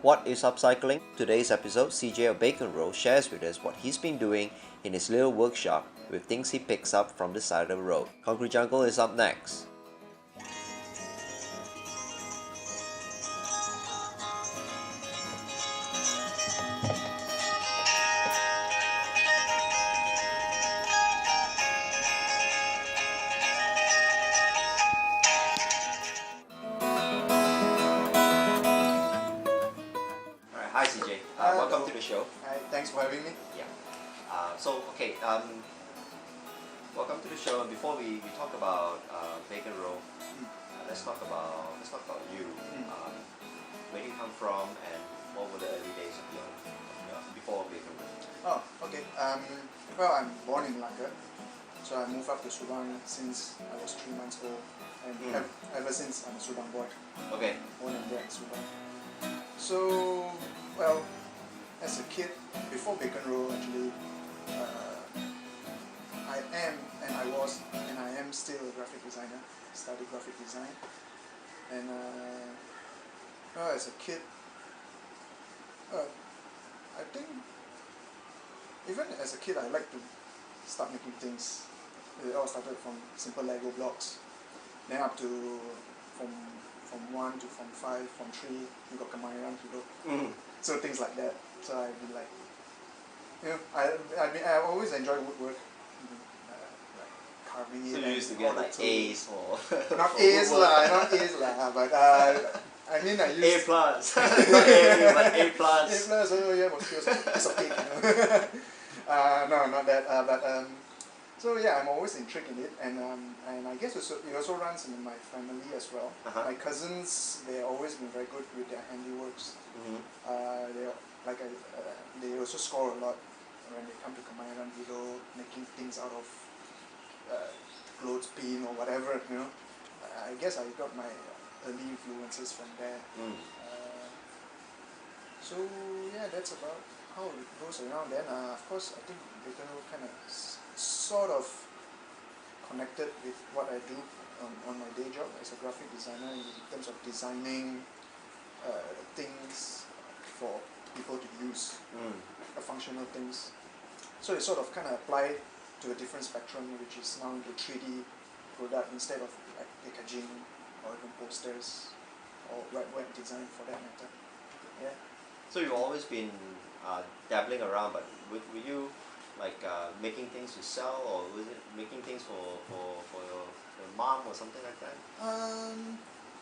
What is upcycling? Today's episode, CJ of Baconroll shares with us what he's been doing in his little workshop with things he picks up from the side of the road. ConcreteJungle is up next. Hi CJ, welcome to the show. Hi, thanks for having me. Yeah. Welcome to the show. And before we talk about Baconroll, let's talk about you. Where do you come from, and what were the early days of your before Baconroll? Oh, okay. Well, I'm born in Malacca, so I moved up to Subang since I was 3 months old, and ever since I'm a Subang boy. Okay. Born and bred Subang. So, well, as a kid, before Baconroll, actually, I am still a graphic designer. Studied graphic design, and well, as a kid, I think even as a kid, I like to start making things. It all started from simple Lego blocks, then up to from 1 to from 5, from 3, you got Kamayan, so things like that. So I'd be like, I always enjoyed woodwork, like carving it. So you used to get like A's or not A's lah, but I mean I used A plus, not A, but A plus. A plus, oh yeah, it's okay, no, not that, so yeah, I'm always intrigued in it, and I guess it also runs in my family as well. My cousins, they've always been very good with their handiworks. They also score a lot when they come to Kamayan Below, making things out of clothespin or whatever, I guess I got my early influences from there. So yeah, that's about how it goes around. Then of course, I think Baconroll kind of sort of connected with what I do on my day job as a graphic designer, in terms of designing things for people to use, functional things. So it sort of kind of applied to a different spectrum, which is now into 3D product instead of like packaging or even posters or web design for that matter. Yeah. So you've always been dabbling around, but were you like making things to sell, or was it making things for your mom or something like that?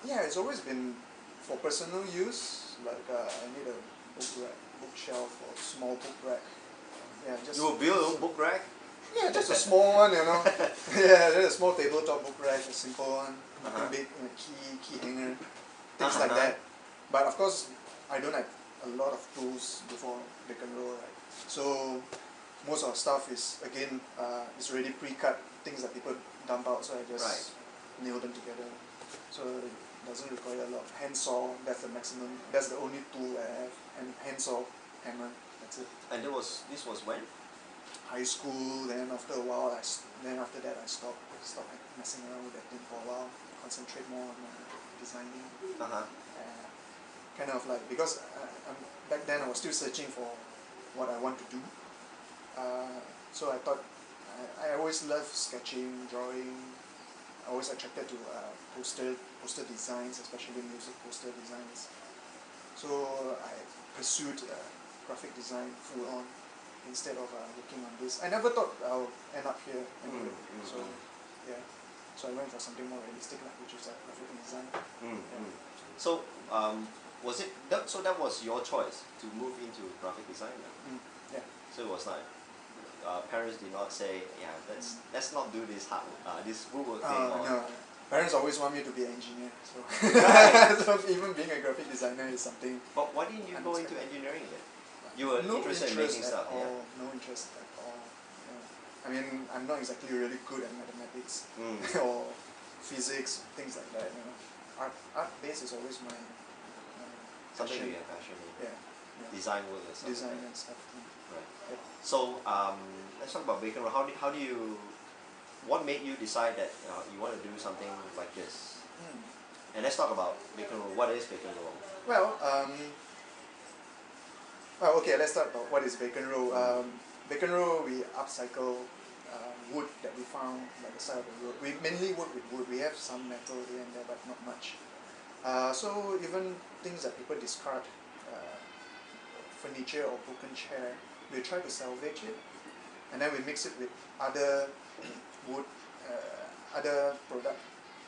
Yeah, it's always been for personal use. Like I need a bookshelf or small book rack. Yeah, just you will build your own book rack? Yeah, just a small one, Yeah, just a small tabletop book rack, a simple one, nothing big, key hanger, things like that. But of course, I don't have a lot of tools before Baconroll, right? So most of our stuff is again is already pre-cut, things that people dump out. So I just nail them together. So it doesn't require a lot of hand saw. That's the maximum. That's the only tool I have. And hand saw, hammer. That's it. And this was when? High school. Then after a while, after that I stopped messing around with that thing for a while. Concentrate more on designing. Kind of like, because back then I was still searching for what I want to do. So I thought I always loved sketching, drawing. I always attracted to poster designs, especially music poster designs. So I pursued graphic design full on instead of working on this. I never thought I'll end up here anyway. So yeah, so I went for something more realistic, which is graphic design. So was it that? So that was your choice to move into graphic design? Yeah. So it was like parents did not say, yeah, let's not do this this woodwork thing. No. Parents always want me to be an engineer, so so even being a graphic designer is something. But why didn't you go into engineering then? You were interested in making stuff, No interest at all. Yeah. I mean, I'm not exactly really good at mathematics or physics, things like that. Art base is always my something passion. you have passion in. Yeah. Design work and stuff. Design and stuff. Right. Yeah. So let's talk about Baconroll. How do you? What made you decide that you want to do something like this? And let's talk about Baconroll. What is Baconroll? Well, Oh, okay, let's talk about what is Baconroll. Baconroll, we upcycle wood that we found by the side of the road. We mainly work with wood. We have some metal here and there, but not much. So even things that people discard, furniture or broken chair, we try to salvage it, and then we mix it with other wood, other product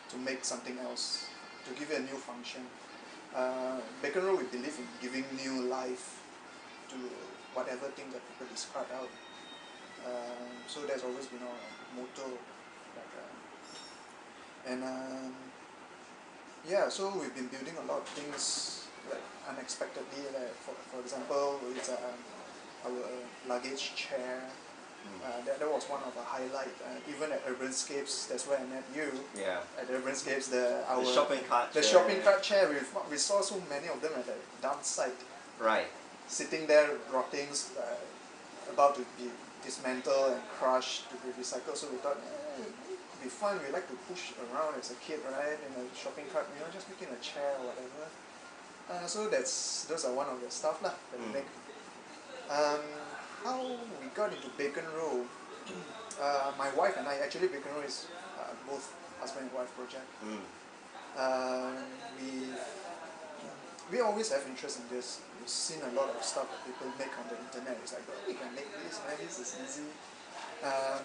to make something else, to give it a new function. Baconroll, we believe in giving new life to whatever thing that people discard out. So that's always been our motto. Yeah, so we've been building a lot of things like unexpectedly. Like for example, it's our luggage chair. That was one of the highlights. Even at Urbanscapes, that's where I met you. Yeah. At Urbanscapes, the shopping cart chair. shopping cart chair. We saw so many of them at the dump site. Right. Sitting there, rotting, about to be dismantled and crushed to be recycled. So we thought, it'd be fun. We like to push around as a kid, right? In a shopping cart, just making a chair or whatever. So those are one of the stuff that we make. How we got into Baconroll, my wife and I, actually Baconroll is both husband and wife project. We always have interest in this. We've seen a lot of stuff that people make on the internet. It's like, oh, we can make this, man, this is easy.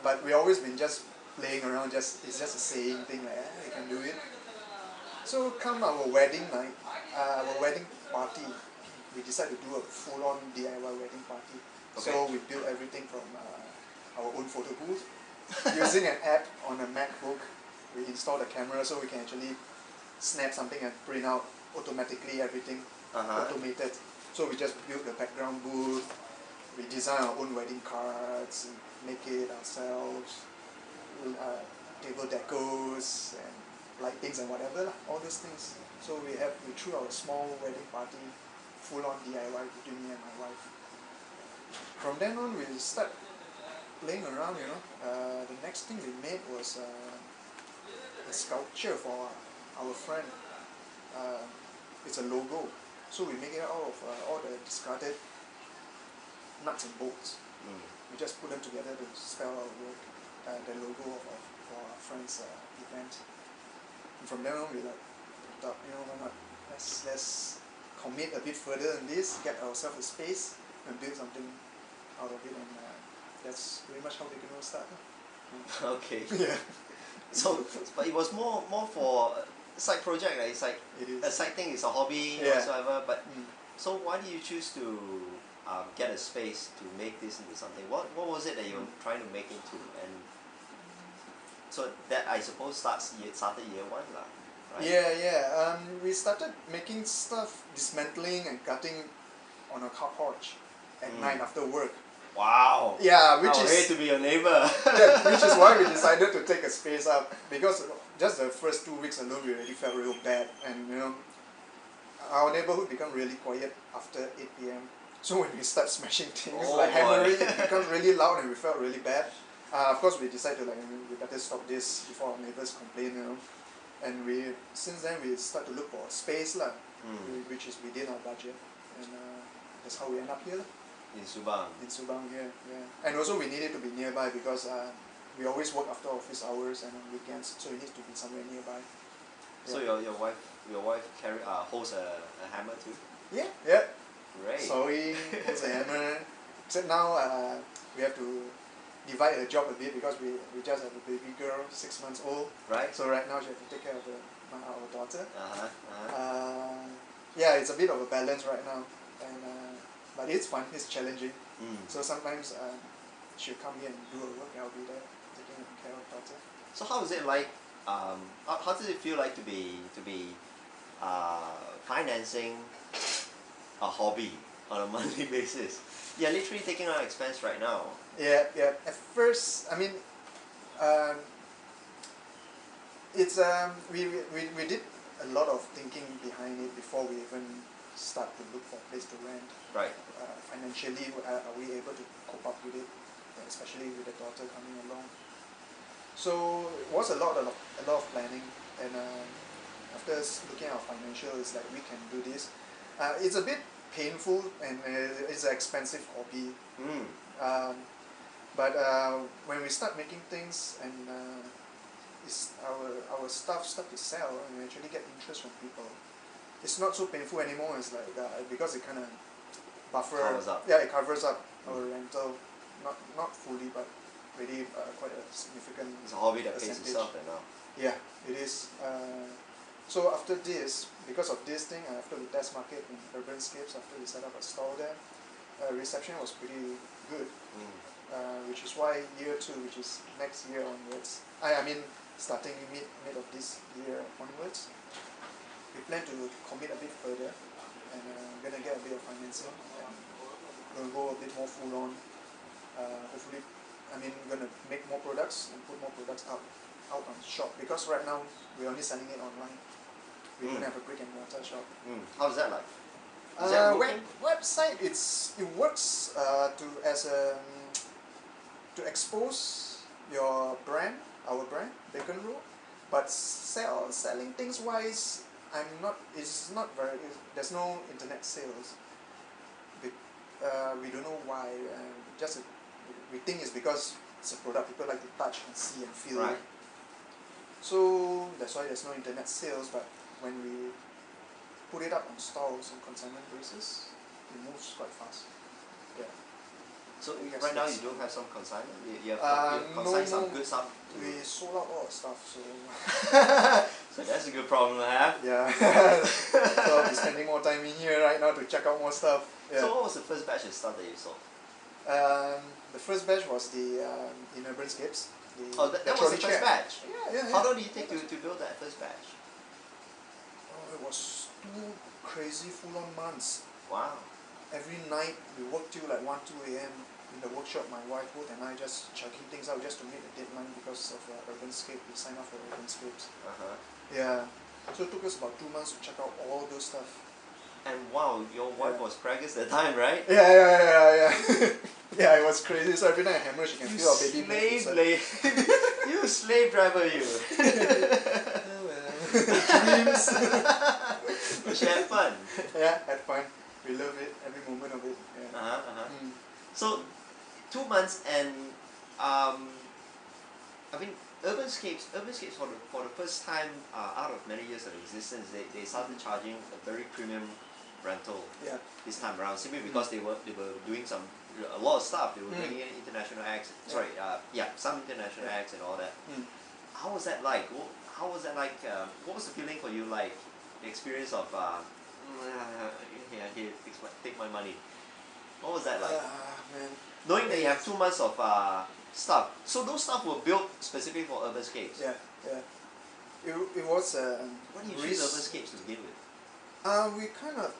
But we always been just playing around, it's just a saying thing, like, we can do it. So come our wedding night, our wedding party, we decided to do a full-on DIY wedding party. Okay. So we built everything from our own photo booth. Using an app on a MacBook, we installed a camera so we can actually snap something and print out automatically everything, automated. So we just built the background booth, we design our own wedding cards, make it ourselves, table decos and lightings and whatever, all those things. So we threw our small wedding party, full-on DIY between me and my wife. From then on, we start playing around, the next thing we made was a sculpture for our friend. It's a logo. So we make it out of all the discarded nuts and bolts. We just put them together to spell our work, the logo of our friend's event. And from then on, we thought, why not? Let's commit a bit further in this, get ourselves a space, and build something out of it, and that's pretty much how Baconroll started. Okay. Yeah. So, but it was more for a side project, right? It's like a side thing, it's a hobby whatsoever. But so why did you choose to get a space to make this into something? What was it that you were trying to make into? And so that, I suppose, started year one, right? Yeah. We started making stuff, dismantling and cutting on a car porch at night after work. Wow. Yeah, I hate to be your neighbor. Yeah, which is why we decided to take a space up, because just the first 2 weeks alone we already felt real bad, and our neighborhood become really quiet after 8 p.m. So when we start smashing things hammering, it becomes really loud and we felt really bad. Of course, we decided we better stop this before our neighbors complain, And since then we start to look for a space which is within our budget, and that's how we end up here. In Subang. In Subang, yeah. And also we needed to be nearby because we always work after office hours and on weekends, so it needs to be somewhere nearby. Yeah. So your wife holds a hammer too? Yeah. Great. Sewing, holds a hammer. Except now we have to divide her job a bit because we just have a baby girl, 6 months old. Right. So right now she has to take care of our daughter. Yeah, it's a bit of a balance right now, and but it's fun. It's challenging. So sometimes she'll come here and do her work, and I'll be there taking care of daughter. So how is it like? How does it feel like to be financing a hobby on a monthly basis? You're literally taking on expense right now. Yeah. At first, I mean, it's we did a lot of thinking behind it before we even start to look for a place to rent. Right. Financially, are we able to cope up with it, especially with the daughter coming along? So it was a lot of planning, and after looking at our financial, it's like we can do this. It's a bit painful and it's an expensive hobby. Mm. But when we start making things and our stuff start to sell and we actually get interest from people, it's not so painful anymore. It's like because it kind of Covers up. Yeah, it covers up our rental, not fully, but really quite a significant. It's a hobby that pays percentage. itself then now. Yeah, it is. So after this, because of this thing, after the test market in Urbanscapes, after we set up a stall there, reception was pretty good. Which is why year 2, which is next year onwards, I mean starting mid of this year onwards, we plan to commit a bit further and gonna get a bit of financing and gonna go a bit more full on. Hopefully, I mean gonna make more products and put more products out on the shop, because right now we're only selling it online. We don't have a brick and mortar shop. How's that like? Is that working? Website, it works to expose your brand, our brand, Baconroll, but selling things wise, it's not very, there's no internet sales. We don't know why, we think it's because it's a product people like to touch and see and feel. Right. So that's why there's no internet sales, but when we put it up on stalls on consignment basis, it moves quite fast. Yeah. So right now you don't have some consignment? You have consigned some good stuff? We sold out all our stuff, so... So that's a good problem to have. Yeah. So I'll be spending more time in here right now to check out more stuff. Yeah. So what was the first batch of stuff that you sold? The first batch was the in Urbanscapes. Oh, that was the first batch? Yeah. How long did it take to build that first batch? Oh, it was 2 crazy full-on months. Wow. Every night we worked till like 1, 2 a.m. in the workshop. My wife both and I just chugging things out just to meet the deadline because of Urbanscape. We signed up for Urbanscapes. Yeah. So it took us about 2 months to check out all those stuff. And wow, your wife was pregnant at the time, right? Yeah. Yeah, it was crazy. So every night I hammer, she can feel our baby move. You slave driver, you. Dreams. But she had fun. Yeah, had fun. We love it, every moment of it. Yeah. So, 2 months and I mean, Urbanscapes for the first time out of many years of existence, they started charging a very premium rental this time around, simply because they were doing a lot of stuff. They were bringing in international acts. Some international acts and all that. How was that like? How was that like? What was the feeling for you like? The experience of here, take my money. What was that like? Man. Knowing that you have 2 months of stuff. So those stuff were built specifically for Urbanscapes. Yeah. It was. What do you choose Urbanscapes to begin with? We kind of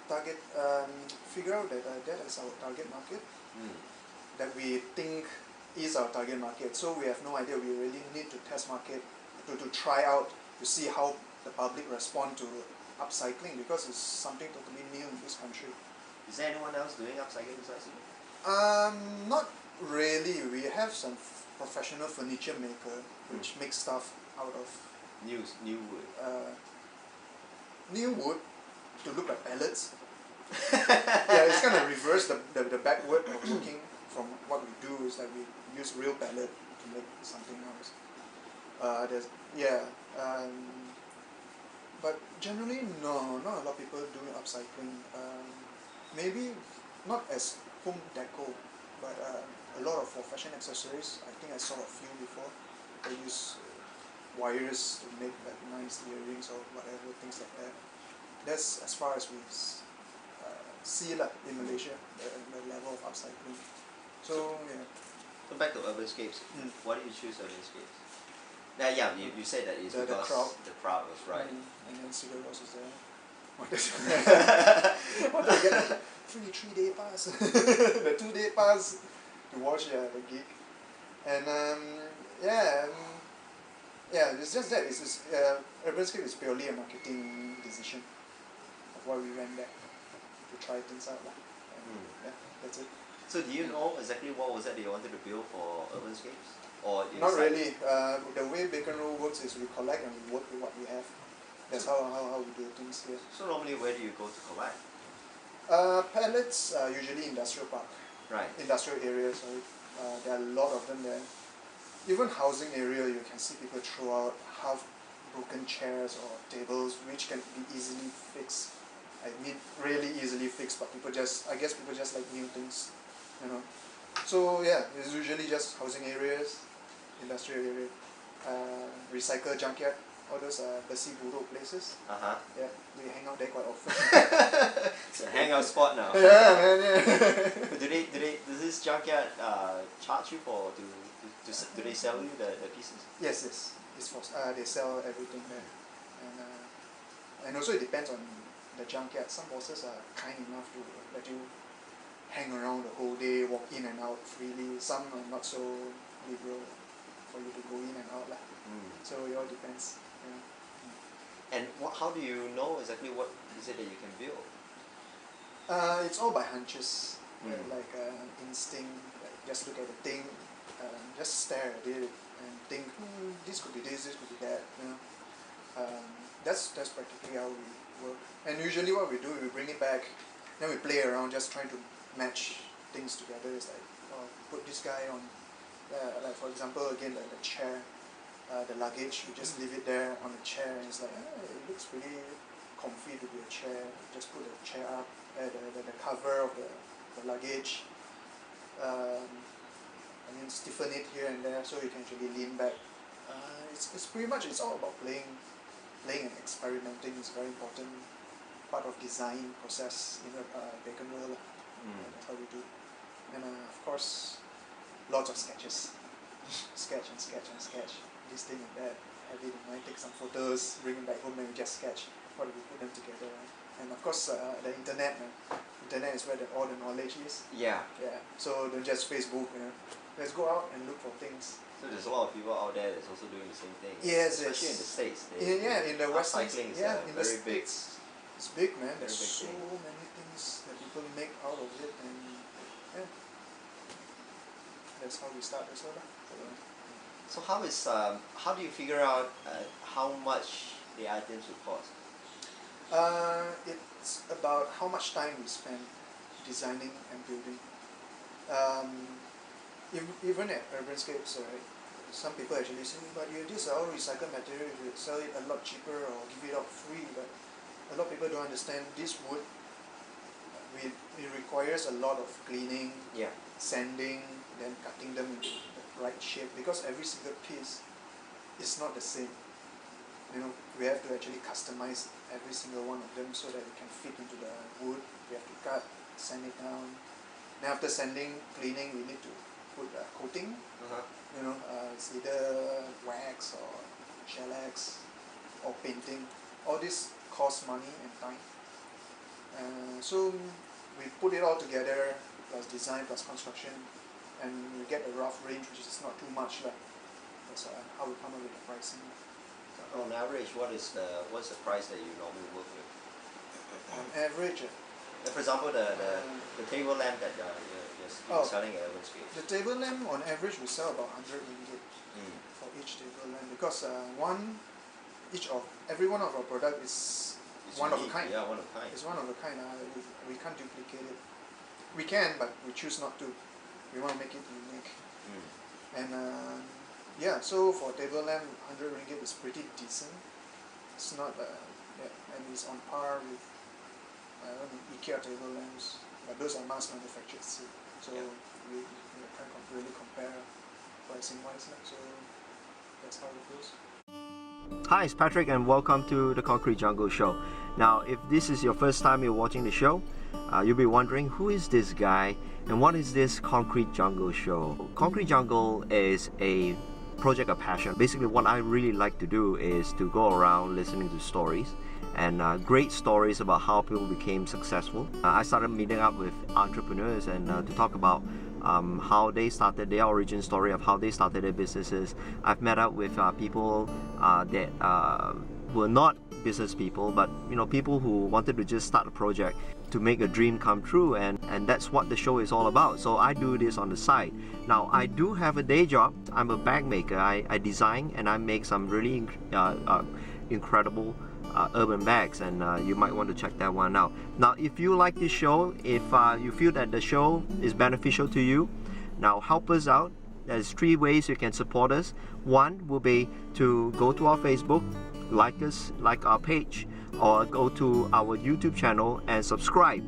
figure out that that is our target market. That we think is our target market. So we have no idea. We really need to test market to try out to see how the public respond to upcycling, because it's something totally new in this country. Is there anyone else doing upcycling besides you? Not really. We have some professional furniture maker which makes stuff out of new wood. New wood to look like pellets. Yeah, it's kind of reverse the backward of looking from what we do is that we use real pellet to make something else. But generally no, not a lot of people doing upcycling. Maybe not as home deco, but a lot of for fashion accessories. I think I saw a few before. They use wires to make like nice earrings or whatever, things like that. That's as far as we see in Malaysia, the level of upcycling. So yeah. So back to Urbanscapes. Why did you choose Urbanscapes? You said that it's because the crowd was right. And then cigarettes was there. What do I get? Free 3-day pass. The 2-day pass to watch the gig. And it's just that. It's just, Urbanscape is purely a marketing decision of why we went there to try things out. Yeah, that's it. So do you know exactly what was that you wanted to build for Urbanscapes? Or not really. The way Baconroll works is we collect and we work with what we have. That's how we do things here. So normally where do you go to collect? Pallets are usually industrial park. Right. Industrial areas, sorry. There are a lot of them there. Even housing area, you can see people throw out half broken chairs or tables, which can be easily fixed. I mean, really easily fixed, but I guess people just like new things, you know. So yeah, it's usually just housing areas, industrial area, recycle junkyard, all those Besi Buruk places. Yeah, we hang out there quite often. It's a hangout spot now. Yeah, man. Yeah. Does this junkyard charge you for do they sell you the pieces? Yes, it's for they sell everything there, and also it depends on the junkyard. Some bosses are kind enough to let you hang around the whole day, walk in and out freely. Some are not so liberal for you to go in and out lah. So it all depends. Yeah. And how do you know exactly what is it that you can build? It's all by hunches, like instinct. Like just look at the thing, just stare at it and think, this could be this could be that. You know, that's practically how we work. And usually what we do, we bring it back, then we play around, just trying to match things together. It's like, put this guy on, like for example, again the chair, the luggage. We just leave it there on the chair, and it's like, it looks pretty comfy to be a chair. Just put the chair up, the cover of the luggage. I mean, stiffen it here and there so you can actually lean back. It's pretty much, it's all about playing and experimenting. Is a very important part of design process in a Baconroll. That's how we do. And of course, lots of sketches. Sketch and sketch and sketch. This thing and that. Have it in mind, take some photos, bring it back home, and we just sketch. How do we put them together? Right? And of course, the internet. Internet is where all the knowledge is. Yeah. Yeah. So don't just Facebook. Let's go out and look for things. So there's a lot of people out there that's also doing the same thing. Yes, especially in the States. In the Western, upcycling is in the very big. It's big, man. There's big so thing. many things that people make out of it, and yeah, that's how we start as well. So how do you figure out how much the items will cost? It's about how much time we spend designing and building. Even at Urbanscapes, right, some people actually say, but these are all recycled material, you sell it a lot cheaper or give it out free. But a lot of people don't understand this wood. It requires a lot of cleaning, sanding, then cutting them into the right shape, because every single piece is not the same. We have to actually customize every single one of them so that it can fit into the wood. We have to cut, sand it down. Then after sanding, cleaning, we need to put coating. It's either wax or shellac or painting. All this costs money and time. So we put it all together, plus design, plus construction, and we get a rough range, which is not too much. That's how we come up with the pricing. On average, what's the price that you normally work with? On average, for example, the table lamp that you're selling at Urbanscapes. The table lamp on average we sell about 100 ringgit for each table lamp, because every one of our product is one of a kind. Yeah, one of a kind. It's one of a kind. We can't duplicate it. We can, but we choose not to. We want to make it unique. And so for table lamp, 100 ringgit is pretty decent. It's not, and it's on par with IKEA table lamps, but those are mass manufactured too. So we can't really compare pricing wise. So that's how it goes. Hi, it's Patrick and welcome to the ConcreteJungle show. Now, if this is your first time you're watching the show, you'll be wondering, who is this guy and what is this ConcreteJungle show? ConcreteJungle is a project of passion. Basically, what I really like to do is to go around listening to stories and great stories about how people became successful. I started meeting up with entrepreneurs and to talk about how they started, their origin story of how they started their businesses. I've met up with people that were not business people, but people who wanted to just start a project to make a dream come true, and that's what the show is all about. So I do this on the side. Now, I do have a day job. I'm a bag maker. I design and I make some really incredible urban bags, and you might want to check that one out. Now, if you like this show, if you feel that the show is beneficial to you, now help us out. There's 3 ways you can support us. One will be to go to our Facebook, like our page, or go to our YouTube channel and subscribe.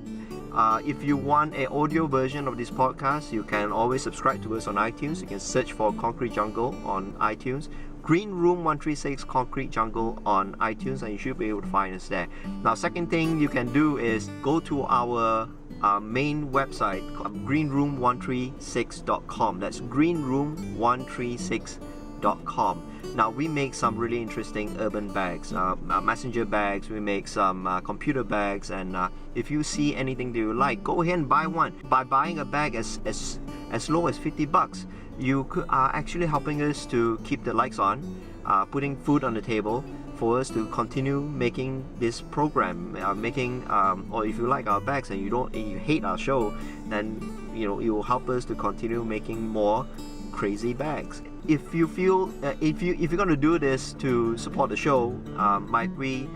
If you want an audio version of this podcast, you can always subscribe to us on iTunes. You can search for Concrete Jungle on iTunes, Green Room 136 Concrete Jungle on iTunes, and you should be able to find us there. Now, second thing you can do is go to our main website, greenroom136.com. That's greenroom136.com. Now, we make some really interesting urban bags, messenger bags. We make some computer bags, and if you see anything that you like, go ahead and buy one. By buying a bag as low as $50, you are actually helping us to keep the lights on, putting food on the table for us to continue making this program, or if you like our bags and you hate our show, then it will help us to continue making more crazy bags. If you feel if you're going to do this to support the show, might we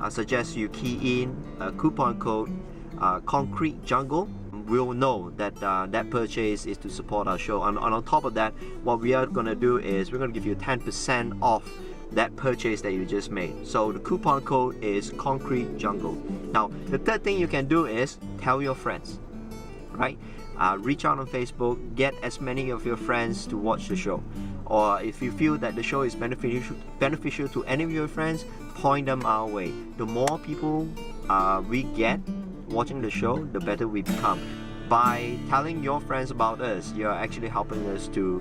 suggest you key in a coupon code ConcreteJungle. We'll know that that purchase is to support our show. And on top of that, what we are going to do is we're going to give you 10% off that purchase that you just made. So the coupon code is ConcreteJungle. Now, the third thing you can do is tell your friends, right? Reach out on Facebook, get as many of your friends to watch the show. Or if you feel that the show is beneficial to any of your friends, point them our way. The more people we get watching the show, the better we become. By telling your friends about us, you're actually helping us to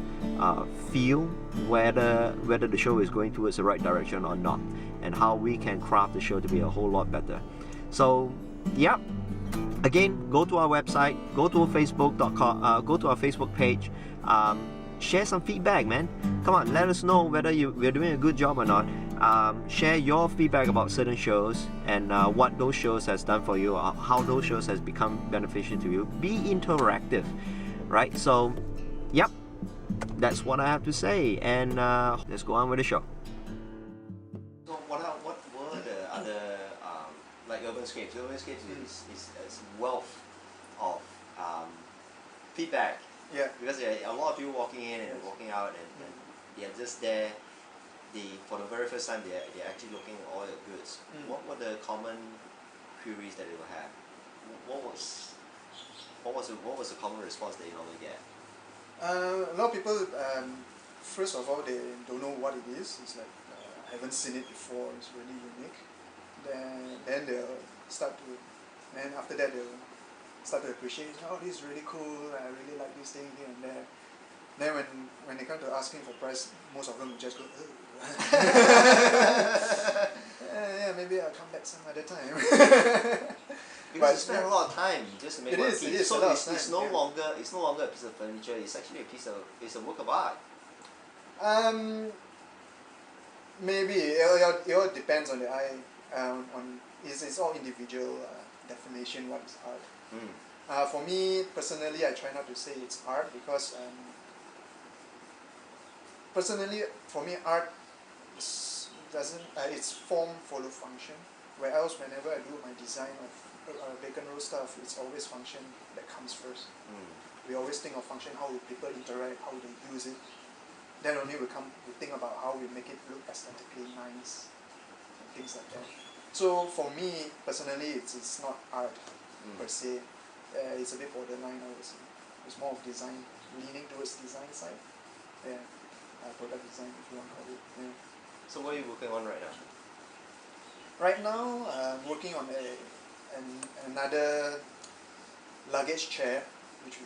feel whether the show is going towards the right direction or not, and how we can craft the show to be a whole lot better. So, yeah. Again, go to our website, go to our Facebook.com, go to our Facebook page. Share some feedback, man. Come on, let us know whether we're doing a good job or not. Share your feedback about certain shows and what those shows has done for you, or how those shows has become beneficial to you. Be interactive, right? So, yep, that's what I have to say, and let's go on with the show. So, what were the other like Urbanscapes? Urbanscapes is a wealth of feedback. Yeah. Because there are a lot of people walking in and walking out, and they are just there. For the very first time, they're actually looking at all your goods. What were the common queries that they will have? What was the common response that you normally get? A lot of people, first of all, they don't know what it is. It's like I haven't seen it before. It's really unique. Then they'll start to, and after that they'll start to appreciate. Oh, this is really cool. I really like this thing here and there. Then when they come to asking for price, most of them will just go, yeah, maybe I'll come back some other time. Because you spend a lot of time just to make one piece. It is so a lot it's of time, no longer a piece of furniture. It's actually it's a work of art. Maybe it all depends on the eye. It's all individual definition what is art. For me personally, I try not to say it's art because personally for me art doesn't its form follow function. Whereas whenever I do my design of Baconroll stuff, it's always function that comes first. We always think of function, how people interact, how they use it. Then only we think about how we make it look aesthetically nice and things like that. So for me personally, it's not art per se. It's a bit borderline, I would say. It's more of design, leaning towards design side. Yeah, product design, if you want to call it. Yeah. So what are you working on right now? Right now, I'm working on another luggage chair, which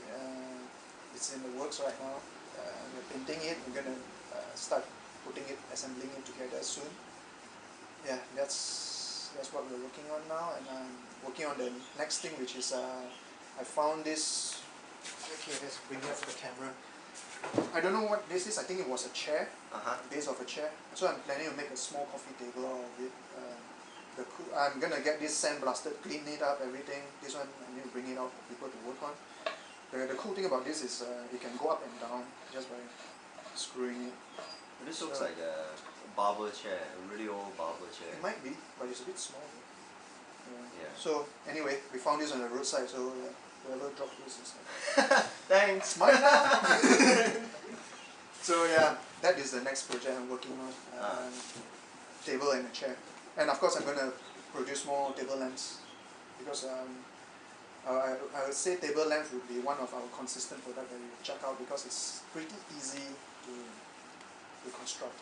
it's in the works right now. We're painting it. We're gonna start assembling it together soon. Yeah, that's what we're working on now, and I'm working on the next thing, which is I found this. Okay, let's bring it up for the camera. I don't know what this is. I think it was a chair, base of a chair. So I'm planning to make a small coffee table out of it. I'm gonna get this sandblasted, clean it up, everything. This one I need to bring it out for people to work on. The cool thing about this is it can go up and down just by screwing it. This looks like a barber chair, a really old barber chair. It might be, but it's a bit small. Yeah. So anyway, we found this on the roadside, so whoever dropped this is like, Thanks. mine now. So yeah, that is the next project I'm working on. Table and a chair. And of course I'm going to produce more table lamps, because I would say table lamps would be one of our consistent products that we check out, because it's pretty easy to construct.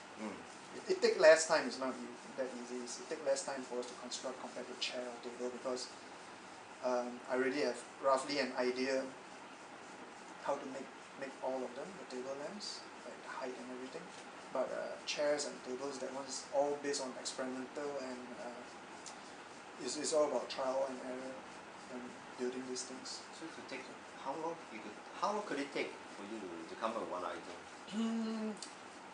It takes less time, it's not that easy. It takes less time for us to construct compared to chair or table, because I already have roughly an idea how to make all of them, the table lamps, like the height and everything. But chairs and tables, that one's all based on experimental, and it's all about trial and error and building these things. So it could take how long could it take for you to come up with one item?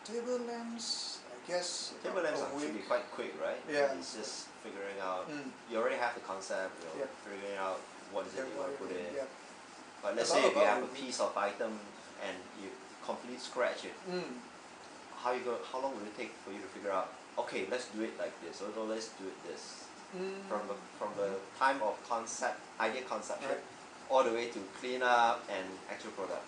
Table lamps, I guess. Table lamps should be quite quick, right? Yeah. It's just figuring out. You already have the concept. You're figuring out what is it you want to put in. Yeah. But let's say if you have a piece of item and you complete scratch it, how long will it take for you to figure out? Okay, let's do it like this, or let's do it this. From the time of idea conception, all the way to clean up and actual product.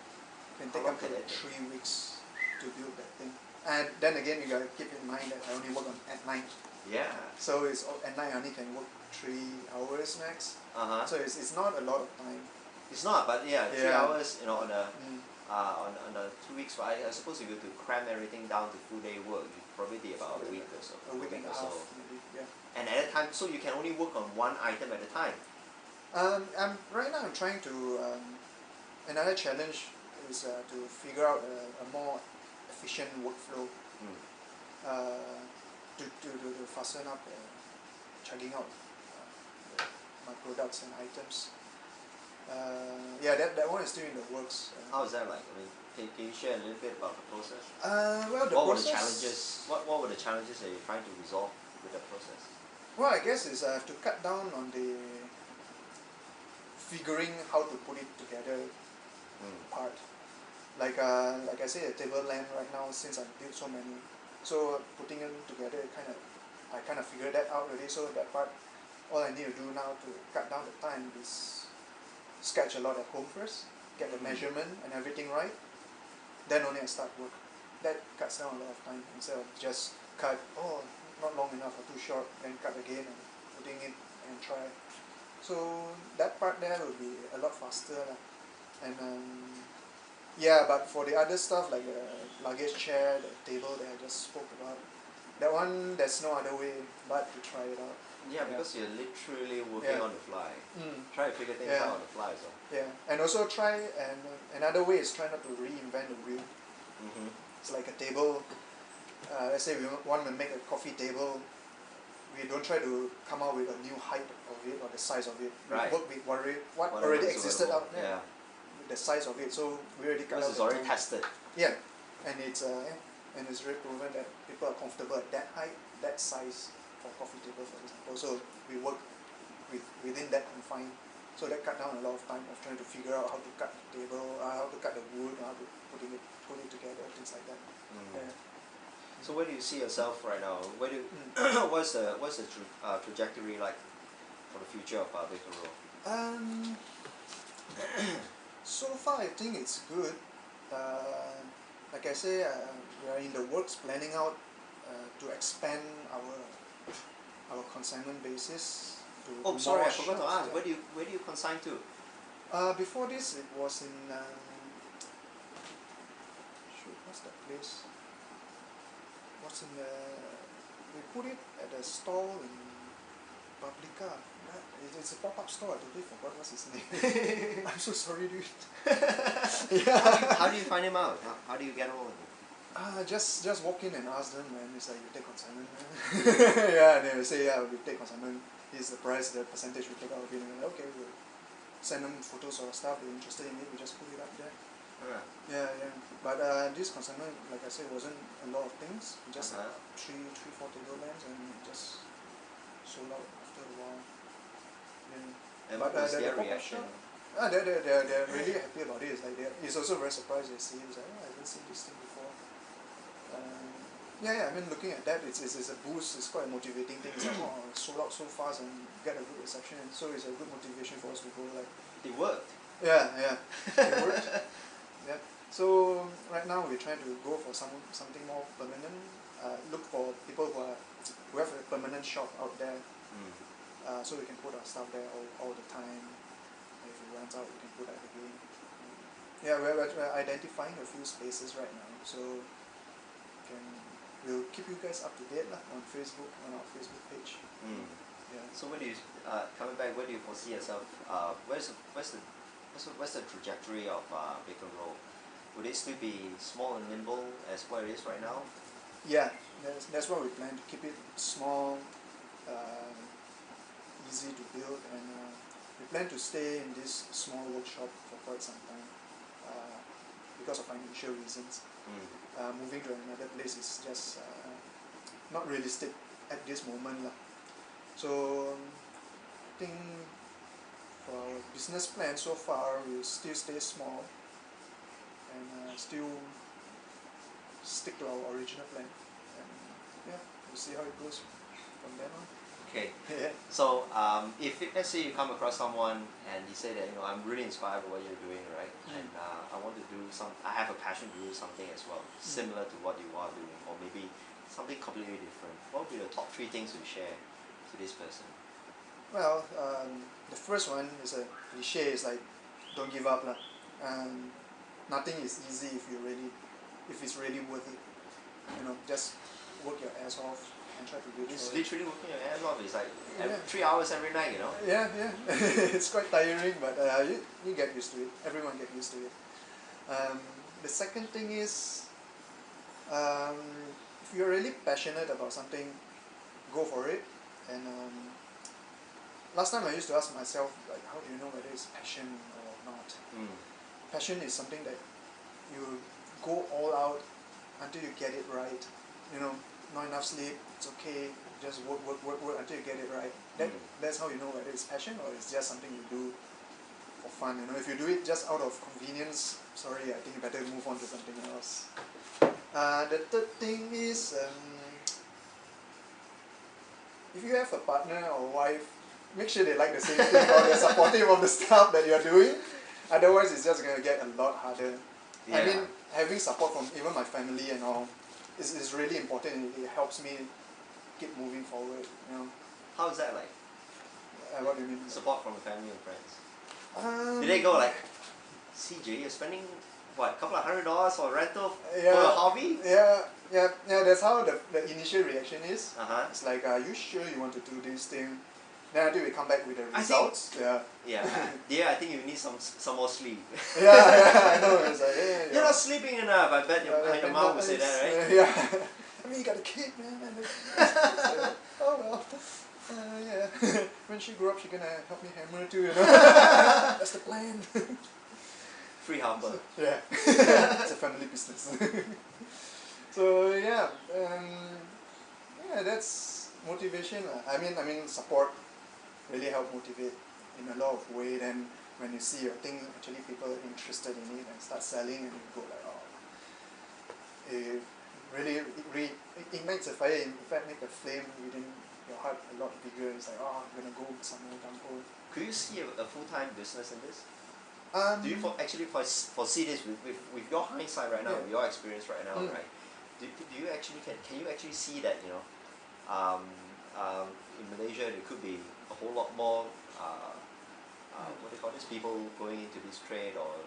Can take up to 3 weeks to build that thing. And then again, you gotta keep in mind that I only work at night. Yeah. So it's at night I only can work 3 hours max. So it's not a lot of time. It's not, but yeah, 3 hours, on the 2 weeks. I suppose if you were to cram everything down to full day work, you'd probably be about a week or so. A week and a half, maybe. Yeah. And at a time, so you can only work on one item at a time. Right now I'm trying to another challenge is to figure out a more efficient workflow to fasten up chugging out my products and items. That one is still in the works. How is that like? I mean, can you share a little bit about the process? Well, what were the challenges? What were the challenges that you're trying to resolve with the process? Well, I guess is I have to cut down on the figuring how to put it together part. Like I say, a table lamp right now, since I've built so many, so putting them together, I kind of figured that out already. So that part, all I need to do now to cut down the time is sketch a lot at home first, get the measurement and everything right, then only I start work. That cuts down a lot of time instead of just cut, not long enough or too short, then cut again and putting it and try. So that part there will be a lot faster. And but for the other stuff like the luggage chair, the table that I just spoke about, that one there's no other way but to try it out. Yeah, because you're literally working on the fly. Try to figure things out on the fly. So. Yeah, and also try, and another way is try not to reinvent the wheel. It's like a table. Let's say we want to make a coffee table. We don't try to come out with a new height of it or the size of it. We work with what already existed out there. The size of it, so we already cut out. It's already tested. Yeah, and it's very proven that people are comfortable at that height, that size for coffee table, for example. So we work within that confine. So that cut down a lot of time of trying to figure out how to cut the table, how to cut the wood, how to put it together, things like that. So where do you see yourself right now? What's the trajectory like for the future of Baconroll? So far I think it's good. Like I say, we are in the works planning out to expand our consignment basis to sorry, more I forgot to shops. ask. Where do you consign to? Before this, it was in what's that place? What's in the? We put it at a stall in Publica. It's a pop-up store. I totally forgot what's his name. I'm so sorry, dude. How do you find him out? How do you get hold of him? Just walk in and ask them, and it's like, you take consignment. And they will say, we take consignment. Here's the price, the percentage we take out of it. And okay, we'll send them photos or stuff they're interested in it. We just put it up there. But this consignment, like I said, wasn't a lot of things. Just three, 4 table lamps, and it just sold out after a while. And what was their reaction? They're really happy about it. It's like it's also very surprised they see it. It's like, I haven't seen this thing before. Yeah, I mean, looking at that, it's a boost. It's quite a motivating thing. It's like, oh, sold out so fast and get a good reception, and so it's a good motivation for us to go. Like, It worked. yeah, it worked. Yeah. So right now we're trying to go for something more permanent. Look for people who have a permanent shop out there, so we can put our stuff there all the time. If it runs out, we can put that again. Yeah, we're identifying a few spaces right now, so we'll keep you guys up to date on Facebook, on our Facebook page. Yeah. So when do you coming back? Where do you foresee yourself? Where's the trajectory of Baconroll? Would it still be small and nimble as what it is right now? Yeah, that's what we plan, to keep it small, easy to build, and we plan to stay in this small workshop for quite some time because of financial reasons. Moving to another place is just not realistic at this moment lah. So I think for our business plan so far, we'll still stay small and still stick to our original plan, and yeah, we'll see how it goes from then on. Okay. Yeah. So if let's say you come across someone and he say that I'm really inspired by what you're doing, right? And I want to do I have a passion to do something as well, similar to what you are doing, or maybe something completely different. What would be the top 3 things you share to this person? Well, the first one is a cliche. It's like, don't give up lah. Nothing is easy if it's really worth it. Just work your ass off and try to do it. It's literally working your ass off. It's like Yeah. 3 hours every night, Yeah. It's quite tiring, but you get used to it. Everyone get used to it. The second thing is, if you're really passionate about something, go for it. And last time I used to ask myself, like, how do you know whether it's passion or not? Passion is something that you go all out until you get it right. Not enough sleep, it's okay, just work until you get it right. That's how you know whether it's passion or it's just something you do for fun. If you do it just out of convenience, sorry, I think you better move on to something else. The third thing is, if you have a partner or wife, make sure they like the same thing or they're supportive of the stuff that you're doing. Otherwise, it's just going to get a lot harder. Yeah. I mean, having support from even my family and all is really important. It helps me keep moving forward. How is that like? What do you mean? Support from family and friends. Did they go like, CJ, you're spending what, a couple of $100 for rental for a hobby? Yeah. That's how the initial reaction is. It's like, are you sure you want to do this thing? Then until we come back with the results. Yeah, I think you need some more sleep. I know. It's like, You're not sleeping enough. I bet your mom would say that, right? Yeah. I mean, you got a kid, man. Oh well. Yeah. When she grew up, she's gonna help me hammer too. That's the plan. Free helper. Yeah. It's a family business. So yeah, that's motivation. I mean, support really help motivate in a lot of way. Then when you see your thing, actually people are interested in it and start selling, and you go like, oh, it really ignites a fire. In fact, make a flame within your heart a lot bigger. It's like, oh, I'm gonna go somewhere down the road. Could you see a full-time business in this? Do you actually foresee this with your hindsight right now, with your experience right now, right? Do you actually can you actually see that in Malaysia there could be a whole lot more what do you call this, people going into this trade, or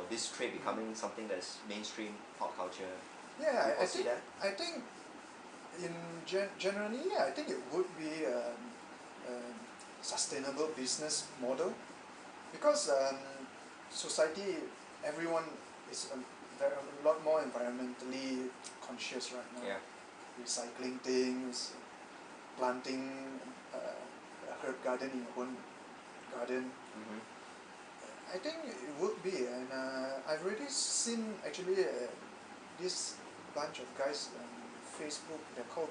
this trade becoming something that's mainstream pop culture? Yeah, I that? think in generally, I think it would be a sustainable business model, because society, everyone is a lot more environmentally conscious right now. Yeah. Recycling things, planting a herb garden in your own garden. I think it would be, and I've already seen actually this bunch of guys on Facebook. They're called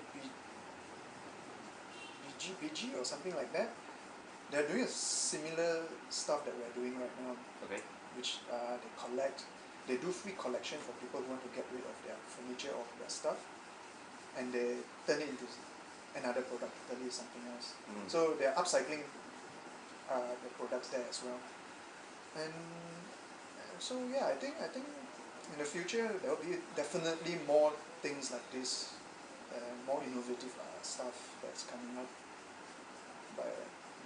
BG or something like that. They're doing a similar stuff that we're doing right now. Okay. Which they do free collection for people who want to get rid of their furniture or their stuff. and they turn it into another product, totally something else. So they're upcycling the products there as well. And so yeah, I think in the future there will be definitely more things like this, more innovative stuff that's coming up by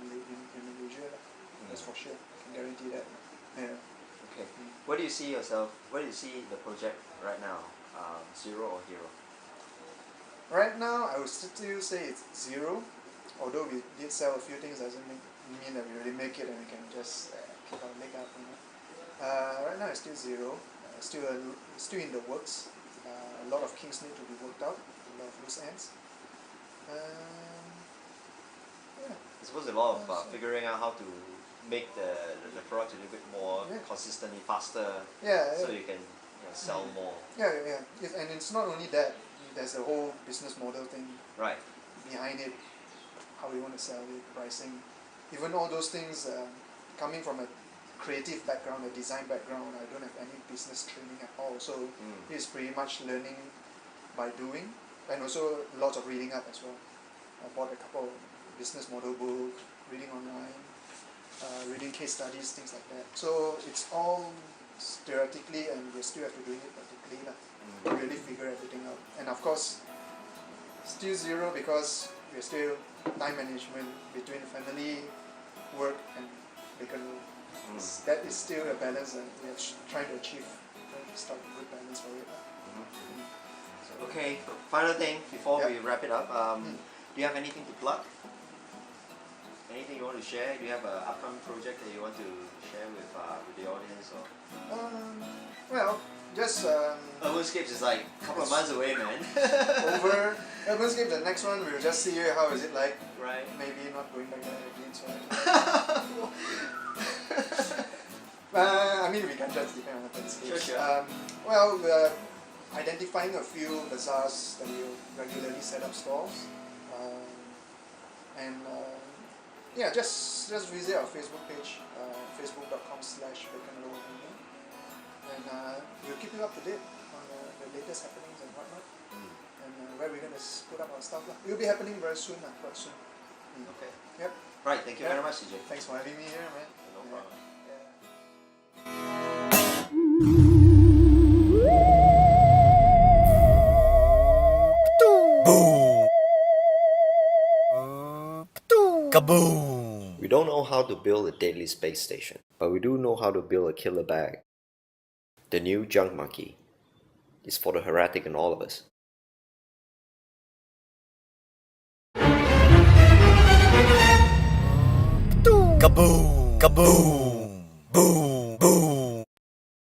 in Malaysia. That's for sure. I can guarantee that. Yeah. Okay. Where do you see yourself? Where do you see the project right now? Zero or hero? Right now, I would still say it's zero. Although we did sell a few things, doesn't mean that we really make it and we can just keep our leg up. Right now, it's still zero. Still in the works. A lot of kinks need to be worked out. A lot of loose ends. Yeah. I suppose a lot of figuring out how to make the product a little bit more consistently faster, so you can sell more. Yeah. And it's not only that. There's a whole business model thing behind it. How we want to sell it, pricing, even all those things. Coming from a creative background, a design background, I don't have any business training at all. So it's pretty much learning by doing, and also lots of reading up as well. I bought a couple of business model books, reading online, reading case studies, things like that. So it's all theoretically, and we still have to do it practically to really figure everything out. And of course, still zero because we're still time management between family, work, and Baconroll. That is still a balance that we are trying to achieve. Trying to start a good balance for it. So, okay, final thing before we wrap it up. Do you have anything to plug? Anything you want to share? Do you have an upcoming project that you want to share with the audience? Or? Well, just Urbanscapes is like a couple of months away, man. over Urbanscape, the next one we'll just see how is it like. Right. Maybe not going back there again. So I mean, we can just depend on the Sure. Well, we're identifying a few bazaars that will regularly set up stalls, and yeah, just visit our Facebook page, facebook.com/BaconrollHandmade, and we'll keep you up to date on the latest happenings and whatnot, and where we're gonna put up our stuff. It will be happening very soon, quite soon. Okay. Yep. Right. Thank you very much, CJ. Thanks for having me here, man. No problem. Boom! Kaboom! We don't know how to build a deadly space station, but we do know how to build a killer bag. The new junk monkey is for the heretic in all of us. Kaboom! Kaboom! Boom! Boom!